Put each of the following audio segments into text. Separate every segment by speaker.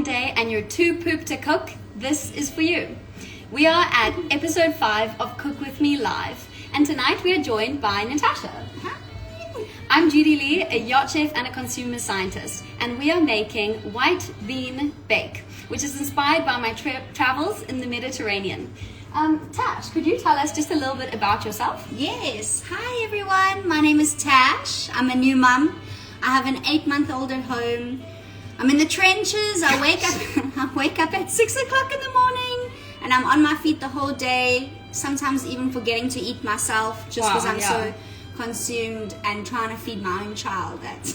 Speaker 1: long day and you're too pooped to cook, this is for you. We are at episode 5 of Cook With Me Live, and tonight we are joined by Natasha. I'm Judy-Lee, a yacht chef and a consumer scientist, and we are making white bean bake, which is inspired by my travels in the Mediterranean. Tash, could you tell us just a little bit about yourself?
Speaker 2: Yes. Hi everyone, my name is Tash. I'm a new mum. I have an 8-month-old at home. I'm in the trenches. I wake up at 6 o'clock in the morning and I'm on my feet the whole day, sometimes even forgetting to eat myself just because I'm so consumed and trying to feed my own child that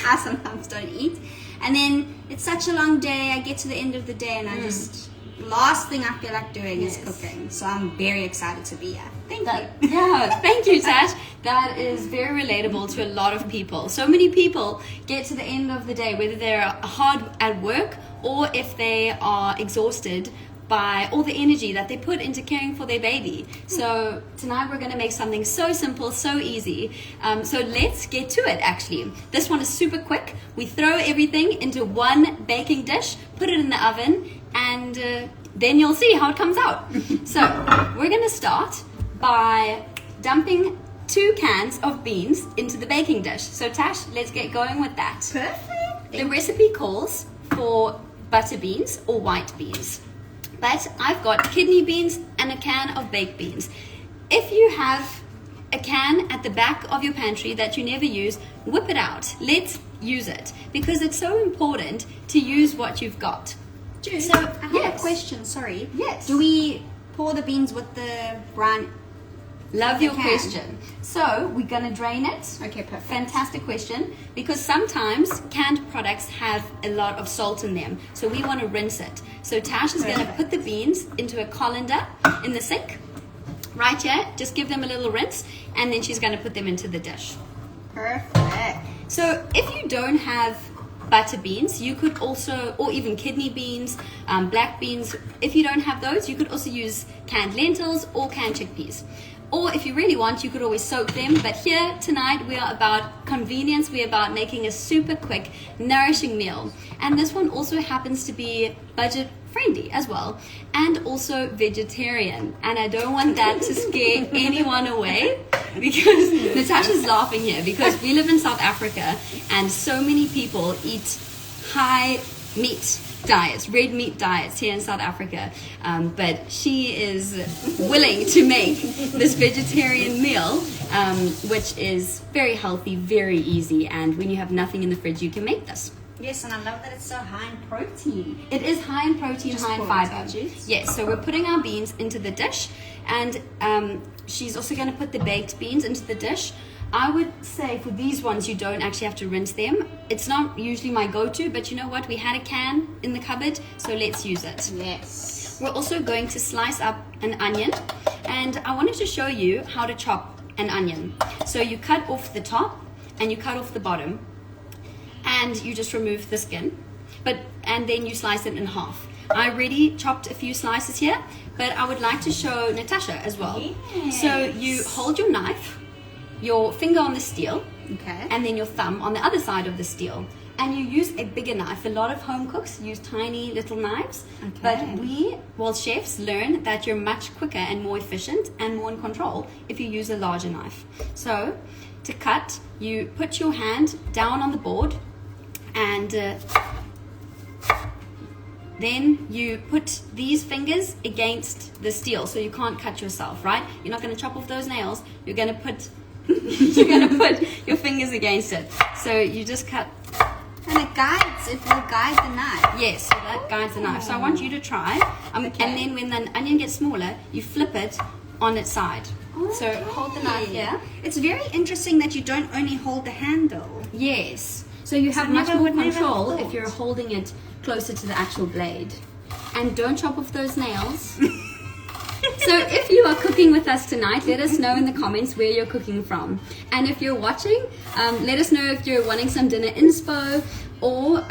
Speaker 2: I sometimes don't eat. And then it's such a long day. I get to the end of the day and I just, last thing I feel like doing is cooking. So I'm very excited to be here. Thank you.
Speaker 1: Yeah, thank you, Tash. That is very relatable to a lot of people. So many people get to the end of the day, whether they're hard at work or if they are exhausted by all the energy that they put into caring for their baby. So tonight we're going to make something so simple, so easy. So let's get to it actually. This one is super quick. We throw everything into one baking dish, put it in the oven, and then you'll see how it comes out. So we're going to start by dumping 2 cans of beans into the baking dish. So Tash, let's get going with that.
Speaker 2: Perfect.
Speaker 1: The recipe calls for butter beans or white beans. But I've got kidney beans and a can of baked beans. If you have a can at the back of your pantry that you never use, whip it out. Let's use it because it's so important to use what you've got.
Speaker 2: So I have a question, sorry.
Speaker 1: Yes.
Speaker 2: Do we pour the beans with the brine?
Speaker 1: Love your question. So we're going to drain it.
Speaker 2: Okay, perfect.
Speaker 1: Fantastic question, because sometimes canned products have a lot of salt in them. So we want to rinse it. So Tash is going to put the beans into a colander in the sink. Right here, just give them a little rinse, and then she's going to put them into the dish.
Speaker 2: Perfect.
Speaker 1: So if you don't have butter beans, you could also, or even kidney beans, black beans, if you don't have those, you could also use canned lentils or canned chickpeas. Or if you really want, you could always soak them. But here tonight, we are about convenience. We're about making a super quick, nourishing meal. And this one also happens to be budget friendly as well. And also vegetarian. And I don't want that to scare anyone away, because Natasha's laughing here because we live in South Africa and so many people eat high meat diets, red meat diets here in South Africa, but she is willing to make this vegetarian meal, which is very healthy, very easy, and when you have nothing in the fridge, you can make this.
Speaker 2: Yes, and I love that it's so high in protein.
Speaker 1: It is high in protein, high in fiber. Yes, so we're putting our beans into the dish, and she's also going to put the baked beans into the dish. I would say for these ones, you don't actually have to rinse them. It's not usually my go-to, but you know what? We had a can in the cupboard, so let's use it.
Speaker 2: Yes.
Speaker 1: We're also going to slice up an onion, and I wanted to show you how to chop an onion. So you cut off the top, and you cut off the bottom, and you just remove the skin, and then you slice it in half. I already chopped a few slices here, but I would like to show Natasha as well.
Speaker 2: Yes.
Speaker 1: So you hold your knife, your finger on the steel, and then your thumb on the other side of the steel, and you use a bigger knife. A lot of home cooks use tiny little knives, but we, well, chefs, learn that you're much quicker and more efficient and more in control if you use a larger knife. So to cut, you put your hand down on the board, and then you put these fingers against the steel so you can't cut yourself, right? You're not going to chop off those nails. You're going to put your fingers against it. So you just cut.
Speaker 2: And it will guide the knife.
Speaker 1: Yes, so that guides the knife. So I want you to try. And then when the onion gets smaller, you flip it on its side. So hold the knife here.
Speaker 2: It's very interesting that you don't only hold the handle.
Speaker 1: Yes. So you have much more control if you're holding it closer to the actual blade. And don't chop off those nails. So if you are cooking with us tonight, let us know in the comments where you're cooking from. And if you're watching, let us know if you're wanting some dinner inspo, or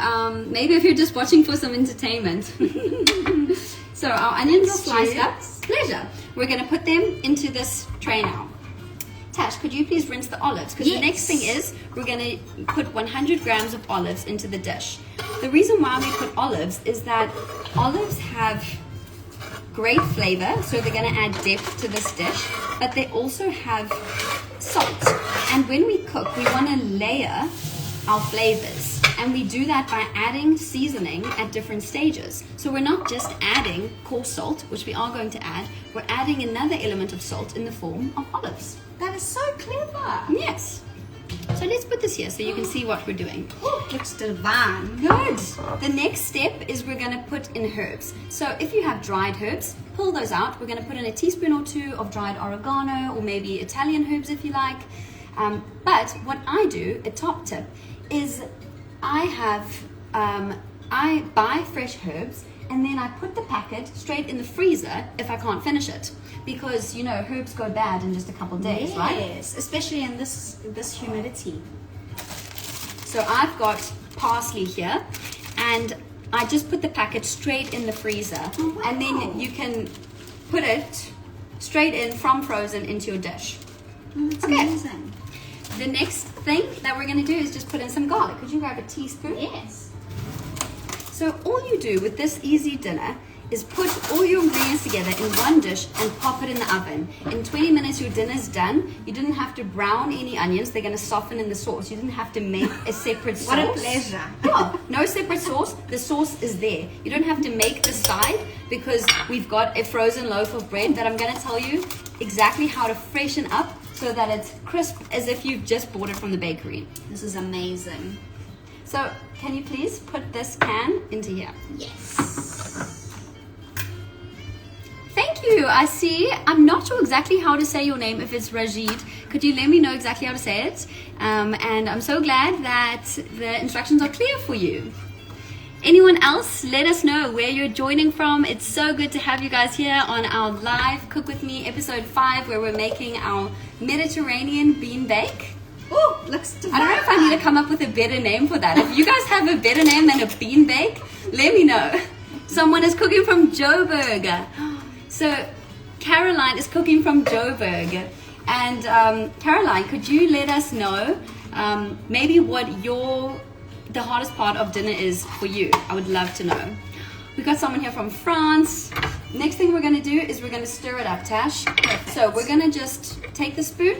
Speaker 1: maybe if you're just watching for some entertainment. So our onions are sliced up. Pleasure. We're going to put them into this tray now. Tash, could you please rinse the olives? Because the next thing is we're going to put 100 grams of olives into the dish. The reason why we put olives is that olives have great flavor, so they're going to add depth to this dish, but they also have salt. And when we cook, we want to layer our flavors, and we do that by adding seasoning at different stages. So we're not just adding coarse salt, which we are going to add, we're adding another element of salt in the form of olives.
Speaker 2: That is so clever.
Speaker 1: Yes. So let's put this here so you can see what we're doing.
Speaker 2: Oh, looks divine.
Speaker 1: Good. The next step is we're going to put in herbs. So if you have dried herbs, pull those out. We're going to put in a teaspoon or two of dried oregano, or maybe Italian herbs if you like. But what I do, a top tip, is I buy fresh herbs and then I put the packet straight in the freezer if I can't finish it. Because, you know, herbs go bad in just a couple days, right?
Speaker 2: Yes, especially in this humidity.
Speaker 1: So I've got parsley here, and I just put the packet straight in the freezer.
Speaker 2: Oh, wow.
Speaker 1: And then you can put it straight in from frozen into your dish.
Speaker 2: Oh, that's amazing.
Speaker 1: The next thing that we're going to do is just put in some garlic. Could you grab a teaspoon?
Speaker 2: Yes.
Speaker 1: So all you do with this easy dinner is put all your ingredients together in one dish and pop it in the oven. In 20 minutes your dinner's done. You didn't have to brown any onions. They're going to soften in the sauce. You didn't have to make a separate sauce.
Speaker 2: What a pleasure.
Speaker 1: Yeah, no separate sauce. The sauce is there. You don't have to make the side because we've got a frozen loaf of bread that I'm going to tell you exactly how to freshen up so that it's crisp as if you've just bought it from the bakery.
Speaker 2: This is amazing.
Speaker 1: So can you please put this can into here?
Speaker 2: Yes.
Speaker 1: Thank you. I see. I'm not sure exactly how to say your name, if it's Rajid. Could you let me know exactly how to say it? And I'm so glad that the instructions are clear for you. Anyone else, let us know where you're joining from. It's so good to have you guys here on our live Cook With Me episode 5, where we're making our Mediterranean bean bake.
Speaker 2: Oh, looks divine.
Speaker 1: I don't know if I need to come up with a better name for that. If you guys have a better name than a bean bake, let me know. Someone is cooking from Joburg. So Caroline is cooking from Joburg. And Caroline, could you let us know maybe what the hardest part of dinner is for you? I would love to know. We've got someone here from France. Next thing we're going to do is we're going to stir it up, Tash.
Speaker 2: Perfect.
Speaker 1: So we're going to just take the spoon,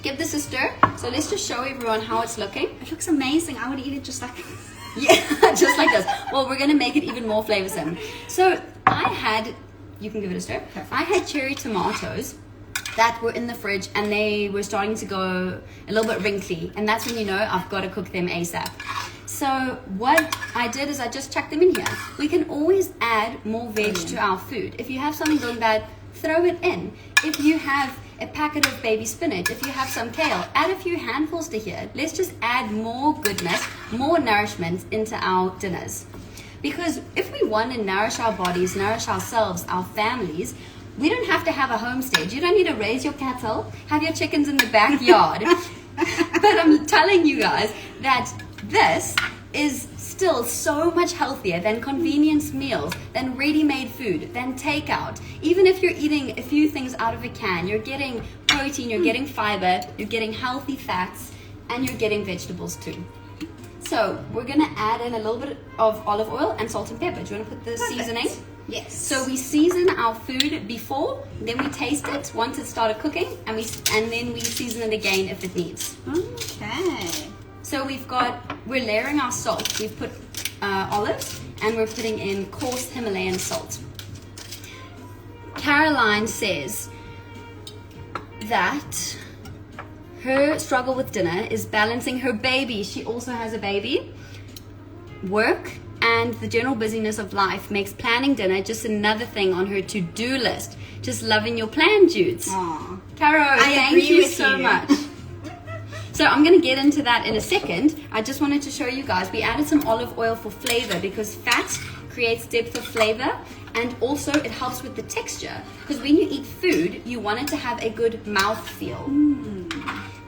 Speaker 1: give this a stir. So let's just show everyone how it's looking.
Speaker 2: It looks amazing. I would eat it just like
Speaker 1: Yeah, just like this. Well, we're going to make it even more flavorsome. So you can give it a stir.
Speaker 2: Perfect.
Speaker 1: I had cherry tomatoes that were in the fridge and they were starting to go a little bit wrinkly, and that's when you know I've got to cook them ASAP. So what I did is I just chucked them in here. We can always add more veg to our food. If you have something going bad, throw it in. If you have a packet of baby spinach, if you have some kale, add a few handfuls to here. Let's just add more goodness, more nourishment into our dinners. Because if we want to nourish our bodies, nourish ourselves, our families, we don't have to have a homestead. You don't need to raise your cattle, have your chickens in the backyard. But I'm telling you guys that this is still so much healthier than convenience meals, than ready-made food, than takeout. Even if you're eating a few things out of a can, you're getting protein, you're getting fiber, you're getting healthy fats, and you're getting vegetables too. So we're going to add in a little bit of olive oil and salt and pepper. Do you want to put the seasoning?
Speaker 2: Yes.
Speaker 1: So we season our food before, then we taste it once it started cooking, and then we season it again if it needs.
Speaker 2: Okay.
Speaker 1: So we're layering our salt. We've put olives, and we're putting in coarse Himalayan salt. Caroline says that her struggle with dinner is balancing her baby. She also has a baby. Work and the general busyness of life makes planning dinner just another thing on her to-do list. Just loving your plan, Judes.
Speaker 2: Aww.
Speaker 1: Caro, thank you so much. So I'm going to get into that in a second. I just wanted to show you guys, we added some olive oil for flavor because fat creates depth of flavor, and also it helps with the texture. Because when you eat food, you want it to have a good mouth feel.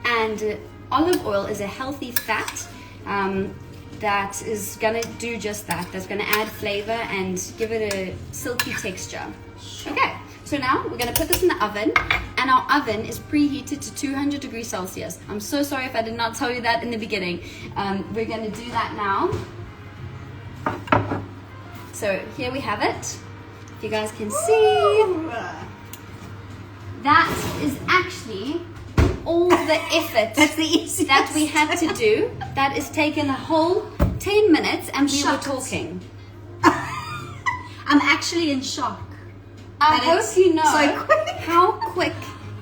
Speaker 1: And olive oil is a healthy fat that is going to do just that. That's going to add flavor and give it a silky texture. Okay, So now we're going to put this in the oven, and our oven is preheated to 200 degrees Celsius. I'm so sorry if I did not tell you that in the beginning. We're going to do that now. So here we have it. If you guys can see, that is actually all the effort
Speaker 2: That's the easiest.
Speaker 1: that we had to do. That is taken a whole 10 minutes, and we
Speaker 2: Shocked.
Speaker 1: were talking.
Speaker 2: I'm actually in shock.
Speaker 1: I
Speaker 2: That
Speaker 1: hope
Speaker 2: is
Speaker 1: you know
Speaker 2: so quick.
Speaker 1: how quick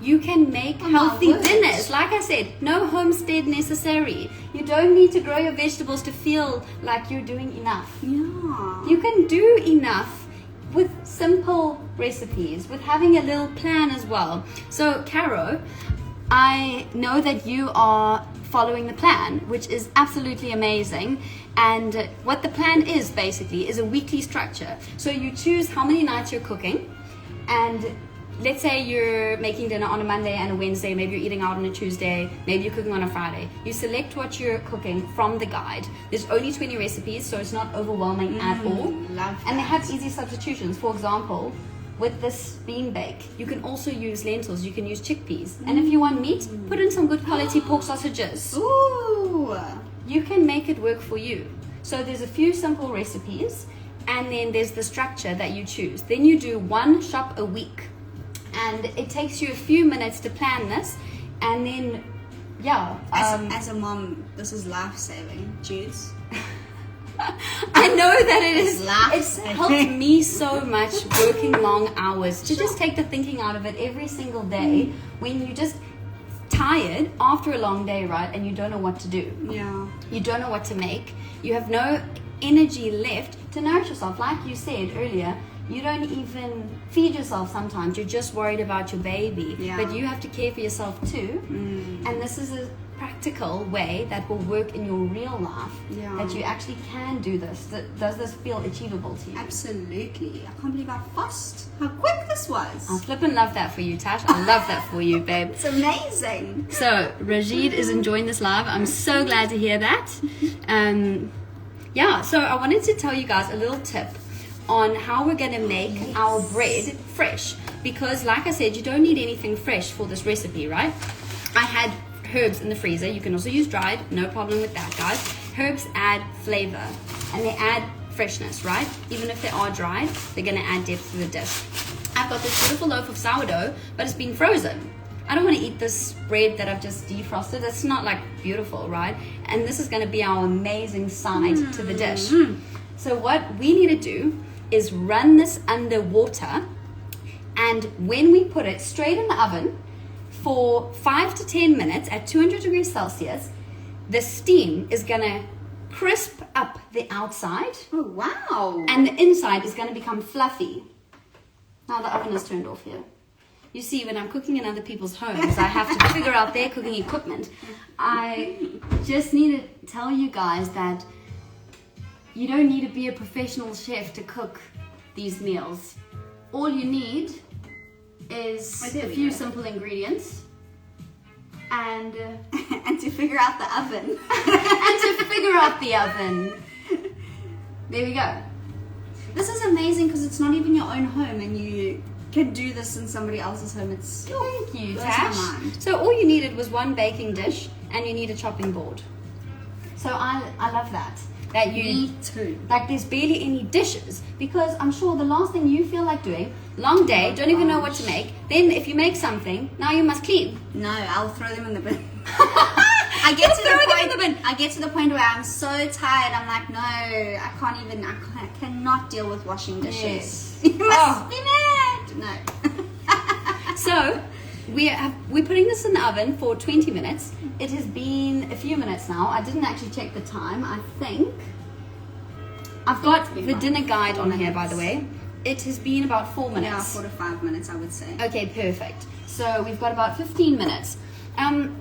Speaker 1: you can make
Speaker 2: Oh my
Speaker 1: healthy
Speaker 2: word.
Speaker 1: dinners. Like I said, no homestead necessary. You don't need to grow your vegetables to feel like you're doing enough.
Speaker 2: Yeah.
Speaker 1: You can do enough with simple recipes, with having a little plan as well. So, Caro, I know that you are following the plan, which is absolutely amazing. And what the plan is basically is a weekly structure. So you choose how many nights you're cooking, and let's say you're making dinner on a Monday and a Wednesday, maybe you're eating out on a Tuesday, maybe you're cooking on a Friday. You select what you're cooking from the guide. There's only 20 recipes, so it's not overwhelming at all.
Speaker 2: Love
Speaker 1: And they
Speaker 2: that.
Speaker 1: have easy substitutions. For example, with this bean bake, you can also use lentils, you can use chickpeas. And if you want meat, put in some good quality pork sausages.
Speaker 2: Ooh.
Speaker 1: You can make it work for you. So there's a few simple recipes, and then there's the structure that you choose. Then you do one shop a week, and it takes you a few minutes to plan this, and then
Speaker 2: As a mom, this is life-saving. Juice.
Speaker 1: I know that it is.
Speaker 2: It's life
Speaker 1: It's
Speaker 2: saving.
Speaker 1: helped me so much working long hours to just take the thinking out of it every single day when you just tired after a long day, right? And you don't know what to do.
Speaker 2: Yeah.
Speaker 1: You don't know what to make. You have no energy left to nourish yourself. Like you said earlier, you don't even feed yourself sometimes. You're just worried about your baby.
Speaker 2: Yeah.
Speaker 1: But you have to care for yourself too. And this is a practical way that will work in your real life.
Speaker 2: Yeah.
Speaker 1: That you actually can do this. Does this feel achievable to you?
Speaker 2: Absolutely. I can't believe how fast, how quick this was.
Speaker 1: I flip and love that for you, Tash. I love that for you, babe.
Speaker 2: It's amazing.
Speaker 1: So, Rajid is enjoying this live. I'm so glad to hear that. So I wanted to tell you guys a little tip on how we're going to make our bread fresh. Because, like I said, you don't need anything fresh for this recipe, right? I had herbs in the freezer. You can also use dried. No problem with that, guys. Herbs add flavor, and they add freshness, right? Even if they are dried, they're going to add depth to the dish. I've got this beautiful loaf of sourdough, but it's been frozen. I don't want to eat this bread that I've just defrosted. That's not like beautiful, right? And this is going to be our amazing side to the dish. So what we need to do is run this under water, and when we put it straight in the oven for 5 to 10 minutes at 200 degrees Celsius, the steam is going to crisp up the outside,
Speaker 2: Oh, wow.
Speaker 1: and the inside is going to become fluffy. Now the oven is turned off here. You see, when I'm cooking in other people's homes, I have to figure out their cooking equipment. I just need to tell you guys that you don't need to be a professional chef to cook these meals. All you need is
Speaker 2: Oh, there
Speaker 1: a
Speaker 2: we
Speaker 1: few
Speaker 2: go.
Speaker 1: simple ingredients and
Speaker 2: And to figure out the oven.
Speaker 1: and to figure out the oven. There we go.
Speaker 2: This is amazing because it's not even your own home and you can do this in somebody else's home. It's
Speaker 1: Thank you,
Speaker 2: blows my
Speaker 1: Tash.
Speaker 2: mind.
Speaker 1: So all you needed was one baking dish, and you need a chopping board. So I love that. That you
Speaker 2: Me too.
Speaker 1: like there's barely any dishes, because I'm sure the last thing you feel like doing, long day, don't even know what to make. Then if you make something, now you must clean.
Speaker 2: No, I'll throw them in the bin. I get to
Speaker 1: Throw
Speaker 2: the
Speaker 1: them
Speaker 2: point.
Speaker 1: in the bin.
Speaker 2: I get to the point where I'm so tired. I'm like, no, I can't even. I cannot deal with washing dishes.
Speaker 1: Yes.
Speaker 2: You must
Speaker 1: Oh.
Speaker 2: be mad. No.
Speaker 1: So we're putting this in the oven for 20 minutes. It has been a few minutes now. I didn't actually check the time. I think I've got
Speaker 2: It's been
Speaker 1: the
Speaker 2: about
Speaker 1: dinner guide
Speaker 2: 4
Speaker 1: on here, by
Speaker 2: minutes.
Speaker 1: the way. It has been about 4 minutes.
Speaker 2: Yeah, 4 to 5 minutes, I would say.
Speaker 1: Okay, perfect. So we've got about 15 minutes.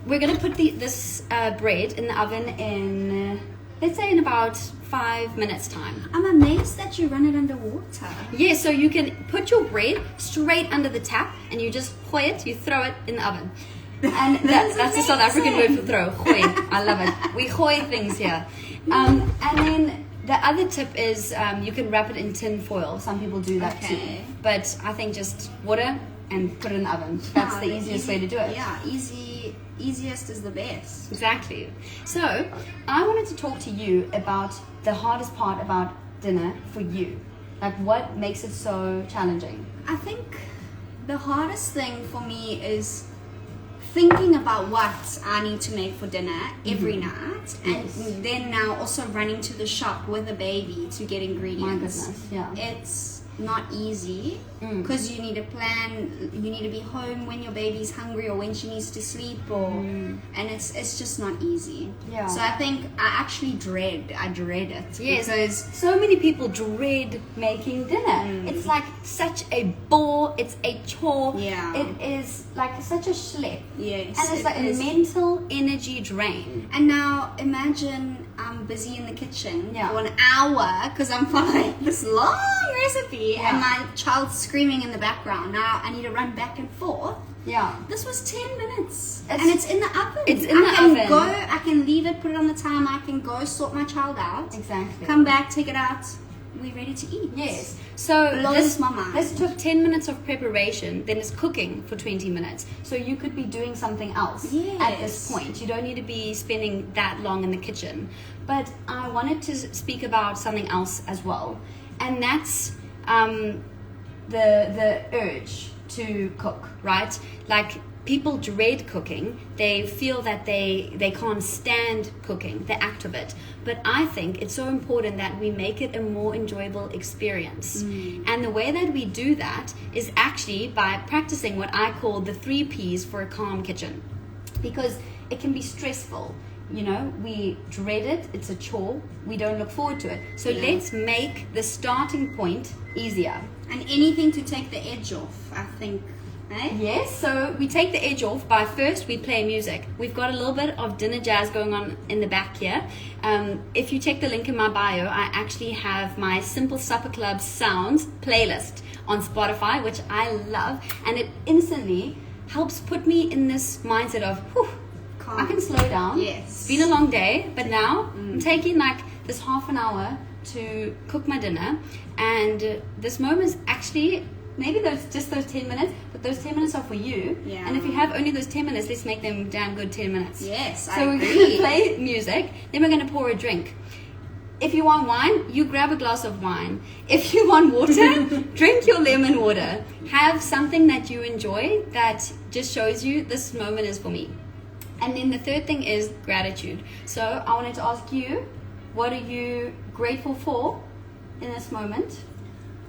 Speaker 1: We're going to put this bread in the oven in, let's say, in about 5 minutes time.
Speaker 2: I'm amazed that you run it under water.
Speaker 1: Yeah, so you can put your bread straight under the tap, and you just hoy it, you throw it in the oven. And that's the South African word for throw, hoy. I love it. We hoy things here. And then The other tip is you can wrap it in tin foil. Some people do that too. But I think just water and put it in the oven. That's the easiest way to do it.
Speaker 2: Yeah, easiest is the best.
Speaker 1: Exactly. So I wanted to talk to you about the hardest part about dinner for you. Like, what makes it so challenging?
Speaker 2: I think the hardest thing for me is thinking about what I need to make for dinner every night, and then now also running to the shop with the baby to get ingredients.
Speaker 1: My goodness, yeah.
Speaker 2: It's not easy because you need to plan, you need to be home when your baby's hungry or when she needs to sleep, or and it's just not easy.
Speaker 1: Yeah.
Speaker 2: So I think I dread it.
Speaker 1: Yes,
Speaker 2: because
Speaker 1: so many people dread making dinner. It's like such a bore, it's a chore.
Speaker 2: Yeah.
Speaker 1: It is like such a schlep.
Speaker 2: Yes,
Speaker 1: And it's like a mental energy drain.
Speaker 2: And now imagine I'm busy in the kitchen
Speaker 1: Yeah.
Speaker 2: for an hour because I'm following this long recipe and my child's screaming in the background. Now I need to run back and forth.
Speaker 1: Yeah.
Speaker 2: This was 10 minutes. And it's in the oven.
Speaker 1: It's in the oven.
Speaker 2: I can leave it, put it on the timer. I can go sort my child out.
Speaker 1: Exactly.
Speaker 2: Come back, take it out. We're ready to eat.
Speaker 1: Yes. So
Speaker 2: Blows my mind.
Speaker 1: this took 10 minutes of preparation, then it's cooking for 20 minutes. So you could be doing something else at this point. You don't need to be spending that long in the kitchen. But I wanted to speak about something else as well. And that's the urge to cook, right? Like, people dread cooking. They feel that they can't stand cooking, the act of it. But I think it's so important that we make it a more enjoyable experience. And the way that we do that is actually by practicing what I call the 3 Ps for a calm kitchen. Because it can be stressful. You know, we dread it, it's a chore, we don't look forward to it. So let's make the starting point easier.
Speaker 2: And anything to take the edge off, I think. Eh?
Speaker 1: Yes, so we take the edge off by first we play music. We've got a little bit of dinner jazz going on in the back here. If you check the link in my bio, I actually have my Simple Supper Club Sounds playlist on Spotify, which I love, and it instantly helps put me in this mindset of, whew, I can slow down.
Speaker 2: Yes.
Speaker 1: It's been a long day, but now I'm taking like this half an hour to cook my dinner, and this moment is actually maybe those 10 minutes, but those 10 minutes are for you.
Speaker 2: Yeah.
Speaker 1: And if you have only those 10 minutes, let's make them damn good 10 minutes.
Speaker 2: Yes,
Speaker 1: so
Speaker 2: I
Speaker 1: we're
Speaker 2: agree.
Speaker 1: going to play music, then we're going to pour a drink. If you want wine, you grab a glass of wine. If you want water, drink your lemon water. Have something that you enjoy that just shows you this moment is for me. And then the third thing is gratitude. So I wanted to ask you, what are you grateful for in this moment?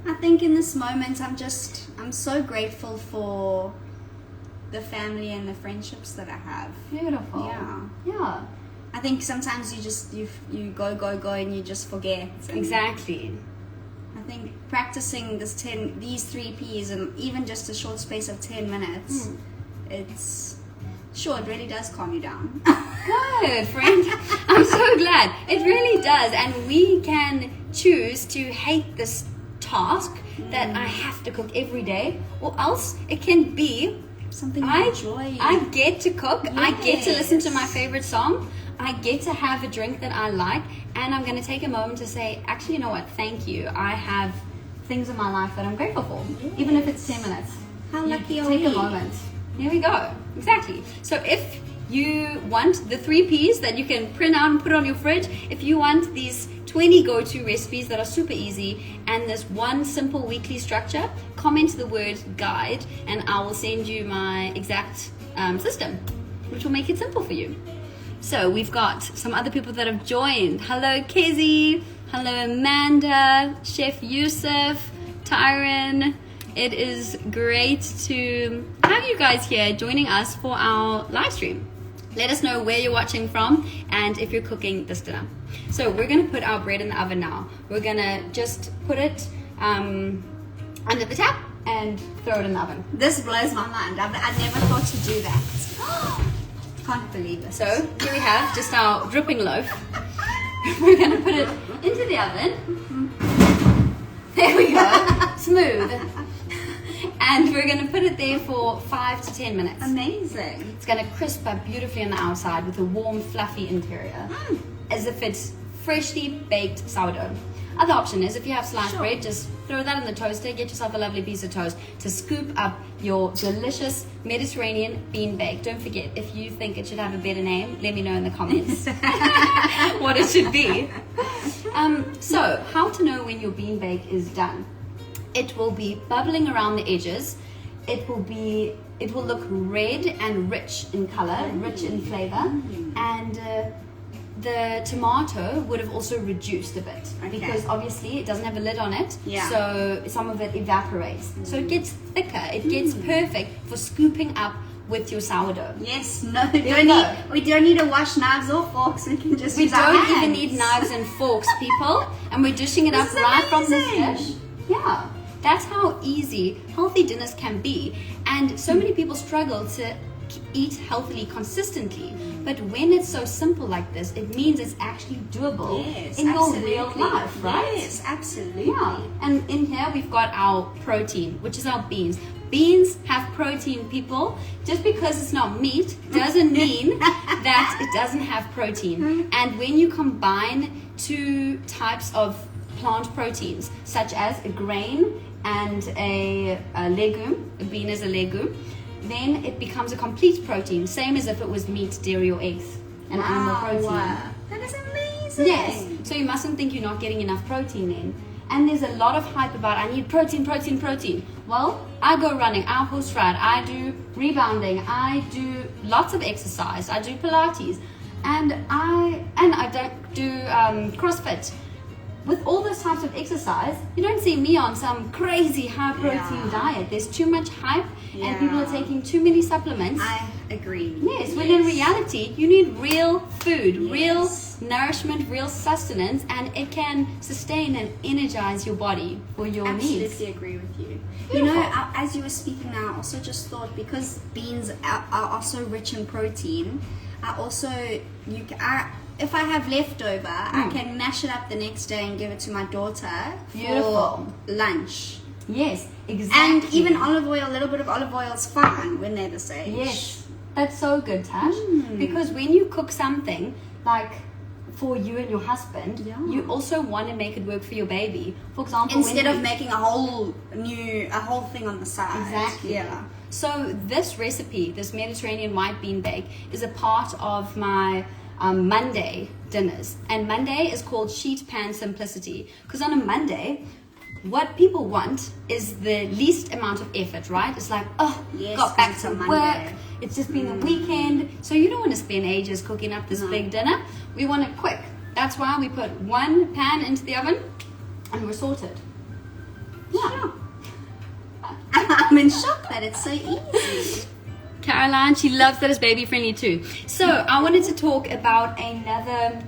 Speaker 2: I think in this moment I'm so grateful for the family and the friendships that I have.
Speaker 1: Beautiful. Yeah.
Speaker 2: I think sometimes you go and you just forget.
Speaker 1: Exactly.
Speaker 2: I think practicing these 3 Ps and even just a short space of 10 minutes, it really does calm you down.
Speaker 1: Good, friend. I'm so glad. It really does. And we can choose to hate this task that I have to cook every day, or else it can be
Speaker 2: something I enjoy.
Speaker 1: I get to cook.
Speaker 2: Yes.
Speaker 1: I get to listen to my favorite song. I get to have a drink that I like, and I'm going to take a moment to say, actually, you know what? Thank you. I have things in my life that I'm grateful for, even if it's 10 minutes.
Speaker 2: How lucky are
Speaker 1: we?
Speaker 2: we?
Speaker 1: Take a moment. Here we go. Exactly. So if you want the 3 Ps that you can print out and put on your fridge, if you want these 20 go-to recipes that are super easy and this one simple weekly structure, comment the word guide and I will send you my exact system, which will make it simple for you. So we've got some other people that have joined. Hello Kezzy, hello Amanda, Chef Yusuf, Tyron. It is great to have you guys here joining us for our live stream. Let us know where you're watching from and if you're cooking this dinner. So we're going to put our bread in the oven now. We're going to just put it under the tap and throw it in the oven.
Speaker 2: This blows my mind. I never thought to do that. Can't believe it.
Speaker 1: So here we have just our dripping loaf. We're going to put it into the oven. There we go. Smooth. And we're going to put it there for 5 to 10 minutes.
Speaker 2: Amazing.
Speaker 1: It's going to crisp up beautifully on the outside with a warm, fluffy interior. As if it's freshly baked sourdough. Other option is if you have sliced
Speaker 2: Sure.
Speaker 1: bread, just throw that in the toaster, get yourself a lovely piece of toast to scoop up your delicious Mediterranean bean bake. Don't forget, if you think it should have a better name, let me know in the comments what it should be. So, how to know when your bean bake is done? It will be bubbling around the edges. It will look red and rich in color, rich in flavor, and the tomato would have also reduced a bit because obviously it doesn't have a lid on it, so some of it evaporates. So it gets thicker, it gets perfect for scooping up with your sourdough.
Speaker 2: Yes, no, we don't need to wash knives or forks. We can just use our
Speaker 1: don't
Speaker 2: hands.
Speaker 1: even need knives and forks, people, and we're dishing it up right from this dish. Yeah, that's how easy healthy dinners can be, and so many people struggle to eat healthily consistently, but when it's so simple like this, it means it's actually doable in your real life, right?
Speaker 2: Yes, absolutely.
Speaker 1: Yeah, and in here we've got our protein, which is our beans. Beans have protein, people. Just because it's not meat doesn't mean that it doesn't have protein. And when you combine two types of plant proteins, such as a grain and a legume, a bean is a legume, then it becomes a complete protein, same as if it was meat, dairy, or eggs, an animal protein.
Speaker 2: Wow. That is amazing.
Speaker 1: Yes, so you mustn't think you're not getting enough protein in. And there's a lot of hype about, I need protein, protein, protein. Well, I go running, I horse ride, I do rebounding, I do lots of exercise, I do Pilates, and I don't do CrossFit. With all those types of exercise, you don't see me on some crazy high protein diet. There's too much hype and people are taking too many supplements.
Speaker 2: I agree.
Speaker 1: Yes, when in reality, you need real food, real nourishment, real sustenance, and it can sustain and energize your body for your needs.
Speaker 2: Absolutely agree with you.
Speaker 1: Beautiful.
Speaker 2: You know, as you were speaking now, I also just thought, because beans are also rich in protein, if I have leftover, I can mash it up the next day and give it to my daughter for lunch.
Speaker 1: Yes, exactly.
Speaker 2: And even olive oil, a little bit of olive oil is fine when they're this age.
Speaker 1: Yes, that's so good, Tash. Because when you cook something like for you and your husband, you also want to make it work for your baby. For example,
Speaker 2: instead of making a whole thing on the side.
Speaker 1: Exactly.
Speaker 2: Yeah.
Speaker 1: So this recipe, this Mediterranean white bean bake, is a part of my Monday dinners, and Monday is called sheet pan simplicity, because on a Monday what people want is the least amount of effort, right? It's like, got back to work, it's just been the weekend, so you don't want to spend ages cooking up this big dinner. We want it quick. That's why we put one pan into the oven and we're sorted.
Speaker 2: Yeah. I'm in shock that it's so easy.
Speaker 1: Caroline, she loves that it's baby friendly too. So I wanted to talk about another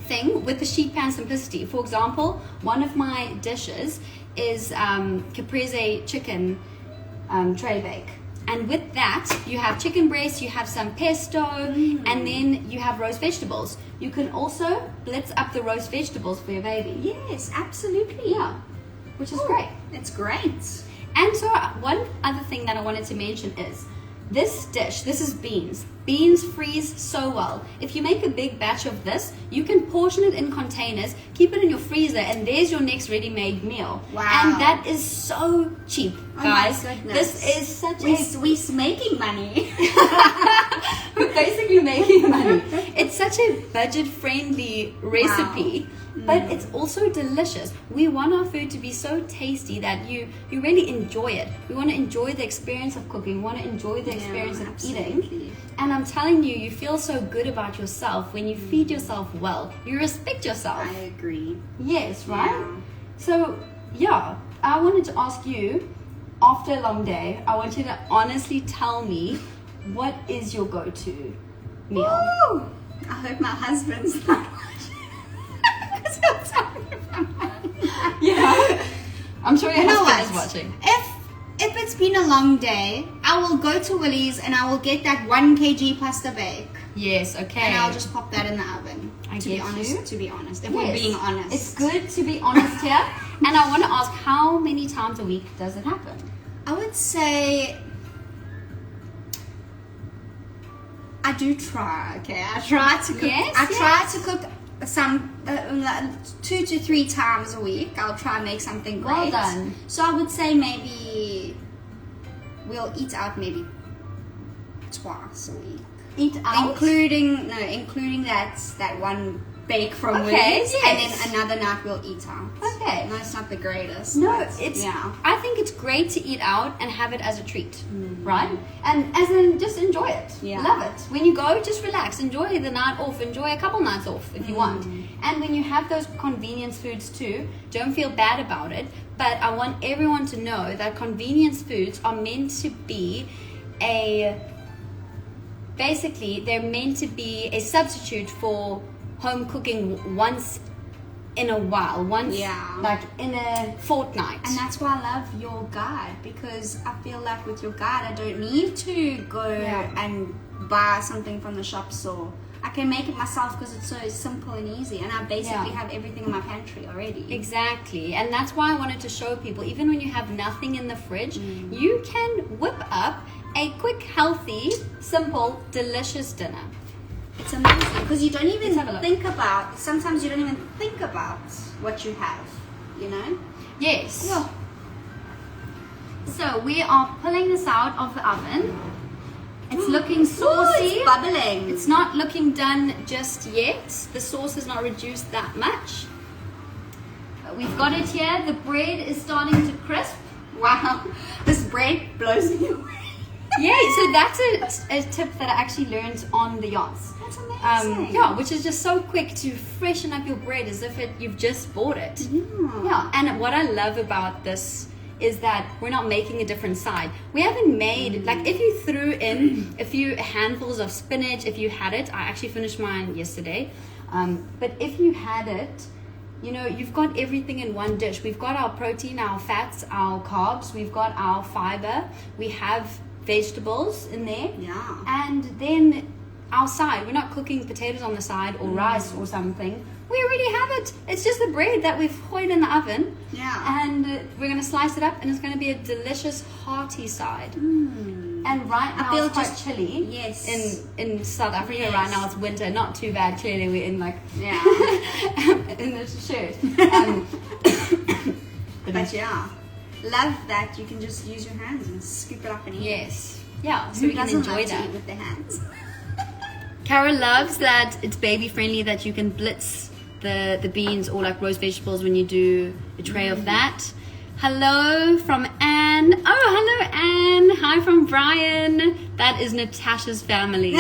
Speaker 1: thing with the sheet pan simplicity. For example, one of my dishes is caprese chicken tray bake. And with that, you have chicken breast, you have some pesto, and then you have roast vegetables. You can also blitz up the roast vegetables for your baby.
Speaker 2: Yes, absolutely.
Speaker 1: Yeah, which is great.
Speaker 2: It's great.
Speaker 1: And so one other thing that I wanted to mention is, this dish, this is beans. Beans freeze so well. If you make a big batch of this, you can portion it in containers, keep it in your freezer, and there's your next ready-made meal.
Speaker 2: Wow.
Speaker 1: And that is so cheap, guys.
Speaker 2: My goodness.
Speaker 1: This is such
Speaker 2: We're making money.
Speaker 1: We're basically making money. It's such a budget-friendly recipe. But it's also delicious. We want our food to be so tasty that you really enjoy it. We want to enjoy the experience of cooking. We want to enjoy the experience of eating. And I'm telling you, you feel so good about yourself when you feed yourself well. You respect yourself.
Speaker 2: I agree.
Speaker 1: Yes, right?
Speaker 2: Yeah.
Speaker 1: So, yeah, I wanted to ask you, after a long day, I want you to honestly tell me, what is your go-to meal?
Speaker 2: Woo! I hope my husband's not watching.
Speaker 1: Yeah, I'm sure your
Speaker 2: You know
Speaker 1: husband
Speaker 2: what?
Speaker 1: is watching.
Speaker 2: If it's been a long day, I will go to Willie's and I will get that 1 kg pasta bake.
Speaker 1: Yes, okay.
Speaker 2: And I'll just pop that in the oven. To be honest, if we're being honest.
Speaker 1: It's good to be honest here. And I want to ask, how many times a week does it happen?
Speaker 2: I would say I do try. Okay, I try to cook.
Speaker 1: Yes,
Speaker 2: I try to cook 2 to 3 times a week. I'll try and make something great.
Speaker 1: Well done.
Speaker 2: So I would say maybe we'll eat out maybe twice a week.
Speaker 1: Eat out?
Speaker 2: Including that one bake from
Speaker 1: Okay,
Speaker 2: Woolies,
Speaker 1: yes.
Speaker 2: and then another night we'll eat out.
Speaker 1: Okay.
Speaker 2: No, it's not the greatest.
Speaker 1: No,
Speaker 2: but
Speaker 1: it's.
Speaker 2: yeah.
Speaker 1: I think it's great to eat out and have it as a treat, right? And as in, just enjoy it.
Speaker 2: Yeah.
Speaker 1: Love it. When you go, just relax. Enjoy the night off. Enjoy a couple nights off if you want. And when you have those convenience foods too, don't feel bad about it. But I want everyone to know that convenience foods are meant to be basically, they're meant to be a substitute for home cooking once in a while, like in a fortnight.
Speaker 2: And that's why I love your guide, because I feel like with your guide I don't need to go and buy something from the shops, or I can make it myself because it's so simple and easy, and I basically have everything in my pantry already.
Speaker 1: Exactly. And that's why I wanted to show people, even when you have nothing in the fridge, you can whip up a quick, healthy, simple, delicious dinner.
Speaker 2: It's amazing because you don't even
Speaker 1: Let's have a look.
Speaker 2: think about, sometimes you don't even think about what you have, you know?
Speaker 1: Yes.
Speaker 2: Yeah.
Speaker 1: So we are pulling this out of the oven. It's looking
Speaker 2: Ooh,
Speaker 1: saucy.
Speaker 2: it's bubbling.
Speaker 1: It's not looking done just yet. The sauce is not reduced that much. But we've got it here. The bread is starting to crisp.
Speaker 2: Wow, this bread blows me away.
Speaker 1: Yay! So that's a tip that I actually learned on the yachts.
Speaker 2: That's amazing.
Speaker 1: Yeah, which is just so quick to freshen up your bread as if you've just bought it. Yeah, and what I love about this is that we're not making a different side. We haven't made, like if you threw in a few handfuls of spinach, if you had it, I actually finished mine yesterday, but if you had it, you know, you've got everything in one dish. We've got our protein, our fats, our carbs, we've got our fiber, we have vegetables in there, and then our side, we're not cooking potatoes on the side or rice or something. We already have it. It's just the bread that we've put in the oven, and we're going to slice it up, and it's going to be a delicious hearty side. And right now it's quite chilly.
Speaker 2: Yes.
Speaker 1: In South Africa right now it's winter, not too bad. Clearly we're in like in this shirt.
Speaker 2: But yeah, love that you can just use your hands and scoop it up and eat.
Speaker 1: Yes. Yeah. So
Speaker 2: Who
Speaker 1: we can
Speaker 2: doesn't
Speaker 1: enjoy
Speaker 2: love to
Speaker 1: that.
Speaker 2: eat with their hands?
Speaker 1: Kara loves that it's baby friendly, that you can blitz the beans or like roast vegetables when you do a tray of that. Hello from Anne. Oh, hello Anne. Hi from Brian. That is Natasha's family.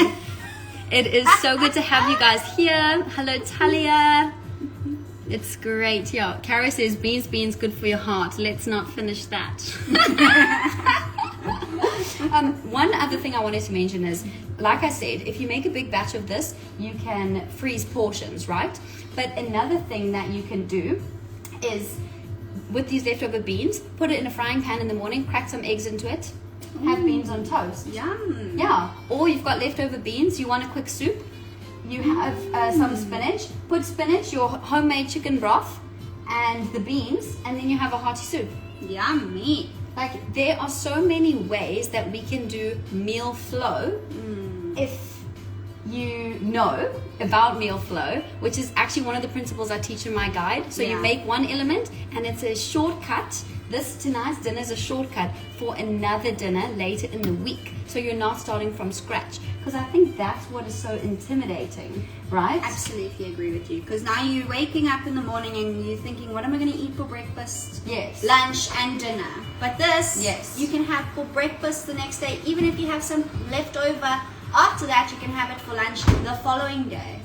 Speaker 1: It is so good to have you guys here. Hello Talia. It's great. Yeah. Kara says beans, good for your heart. Let's not finish that. One other thing I wanted to mention is, like I said, if you make a big batch of this, you can freeze portions, right? But another thing that you can do is, with these leftover beans, put it in a frying pan in the morning, crack some eggs into it, have beans on toast.
Speaker 2: Yum.
Speaker 1: Yeah. Or you've got leftover beans, you want a quick soup, you have some spinach, put spinach, your homemade chicken broth, and the beans, and then you have a hearty soup.
Speaker 2: Yummy.
Speaker 1: Like, there are so many ways that we can do meal flow if you know about meal flow, which is actually one of the principles I teach in my guide. So you make one element and it's a shortcut. Tonight's dinner is a shortcut for another dinner later in the week. So you're not starting from scratch. Because I think that's what is so intimidating, right?
Speaker 2: Absolutely agree with you. Because now you're waking up in the morning and you're thinking, what am I going to eat for breakfast, lunch, and dinner? But this, you can have for breakfast the next day. Even if you have some left over after that, you can have it for lunch the following day.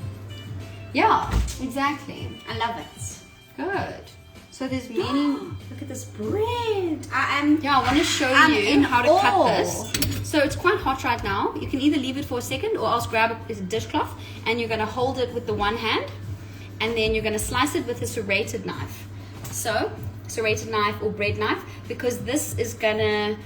Speaker 1: Yeah, exactly.
Speaker 2: I love it.
Speaker 1: Good. So there's many.
Speaker 2: Look at this bread.
Speaker 1: I want to show you how to cut this. So it's quite hot right now. You can either leave it for a second or else grab a dishcloth and you're going to hold it with the one hand and then you're going to slice it with a serrated knife. So, serrated knife or bread knife, because this is going to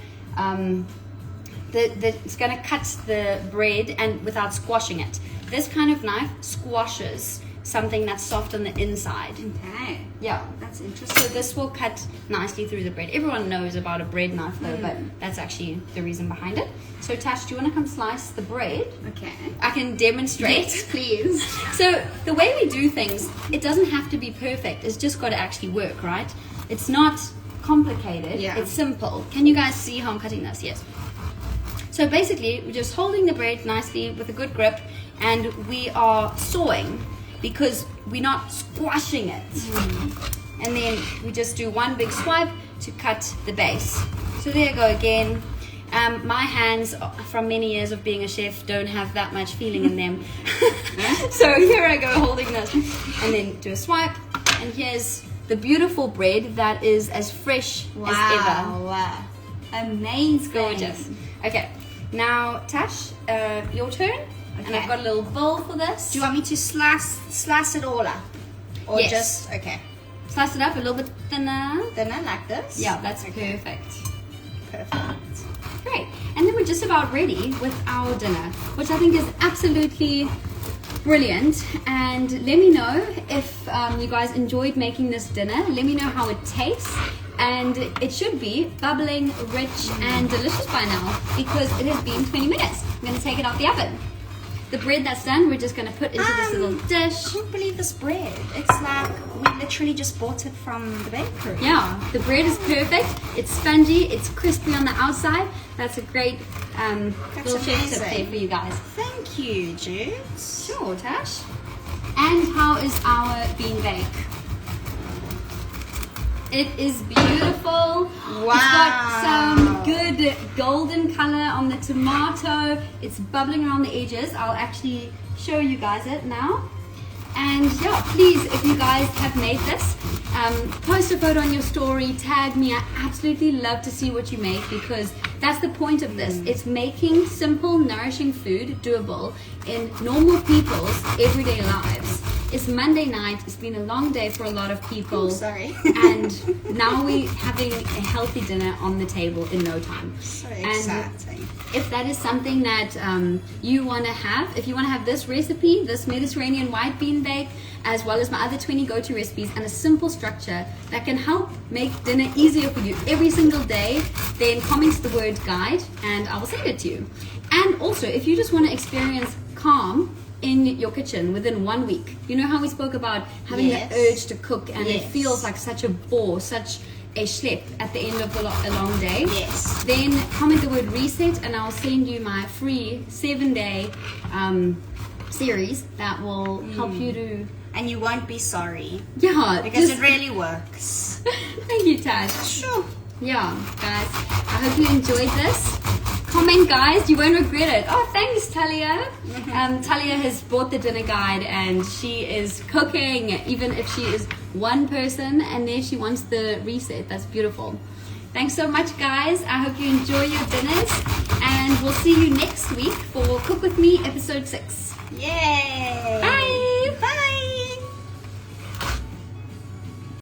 Speaker 1: it's going to cut the bread and without squashing it. This kind of knife squashes something that's soft on the inside.
Speaker 2: Okay.
Speaker 1: Yeah.
Speaker 2: That's interesting.
Speaker 1: So this will cut nicely through the bread. Everyone knows about a bread knife though, but that's actually the reason behind it. So Tash, do you want to come slice the bread?
Speaker 2: Okay.
Speaker 1: I can demonstrate.
Speaker 2: Yes, please.
Speaker 1: So the way we do things, it doesn't have to be perfect. It's just got to actually work, right? It's not complicated.
Speaker 2: Yeah.
Speaker 1: It's simple. Can you guys see how I'm cutting this? Yes. So basically, we're just holding the bread nicely with a good grip, and we are sawing because we're not squashing it. And then we just do one big swipe to cut the base. So there you go again. My hands from many years of being a chef don't have that much feeling in them. So here I go holding this and then do a swipe, and here's the beautiful bread that is as fresh as ever.
Speaker 2: Wow. Amazing.
Speaker 1: Gorgeous. Okay, now Tash, your turn. And
Speaker 2: Okay.
Speaker 1: I've got a little bowl for this.
Speaker 2: Do you want me to slice it all up? Or
Speaker 1: Yes.
Speaker 2: just, okay.
Speaker 1: Slice it up a little bit thinner.
Speaker 2: Thinner like this?
Speaker 1: Yeah, that's perfect.
Speaker 2: Perfect.
Speaker 1: Great. And then we're just about ready with our dinner, which I think is absolutely brilliant. And let me know if you guys enjoyed making this dinner. Let me know how it tastes. And it should be bubbling, rich, and delicious by now because it has been 20 minutes. I'm going to take it out the oven. The bread that's done, we're just going to put into this little
Speaker 2: I
Speaker 1: dish.
Speaker 2: can't believe this bread. It's like we literally just bought it from the bakery.
Speaker 1: Yeah, the bread is perfect. It's spongy, it's crispy on the outside. That's a great little chef tip there for you guys.
Speaker 2: Thank you, Jude.
Speaker 1: Sure, Tash. And how is our bean bake? It is beautiful.
Speaker 2: Wow.
Speaker 1: It's got some good golden color on the tomato. It's bubbling around the edges. I'll actually show you guys it now. And yeah, please, if you guys have made this, post a photo on your story, tag me. I absolutely love to see what you make because that's the point of this. It's making simple, nourishing food doable in normal people's everyday lives. It's Monday night. It's been a long day for a lot of people.
Speaker 2: Oh, sorry.
Speaker 1: And now we're having a healthy dinner on the table in no time.
Speaker 2: So
Speaker 1: And
Speaker 2: exciting.
Speaker 1: if that is something that you want to have, if you want to have this recipe, this Mediterranean white bean bake, as well as my other 20 go-to recipes and a simple structure that can help make dinner easier for you every single day, then comment the word guide and I will send it to you. And also, if you just want to experience calm in your kitchen within 1 week, you know how we spoke about having
Speaker 2: Yes.
Speaker 1: the urge to cook and it
Speaker 2: Yes.
Speaker 1: feels like such a bore, such a schlep at the end of a long day.
Speaker 2: Yes.
Speaker 1: Then comment the word reset and I'll send you my free 7-day series that will help you to,
Speaker 2: And you won't be sorry.
Speaker 1: yeah,
Speaker 2: Because
Speaker 1: just-
Speaker 2: it really works.
Speaker 1: Thank you, Tash.
Speaker 2: Sure.
Speaker 1: Yeah, guys, I hope you enjoyed this. Comment, guys, you won't regret it. Oh, thanks, Talia. Talia has bought the dinner guide and she is cooking, even if she is one person, and there she wants the reset. That's beautiful. Thanks so much, guys. I hope you enjoy your dinners, and we'll see you next week for Cook With Me, episode 6.
Speaker 2: Yay!
Speaker 1: Bye.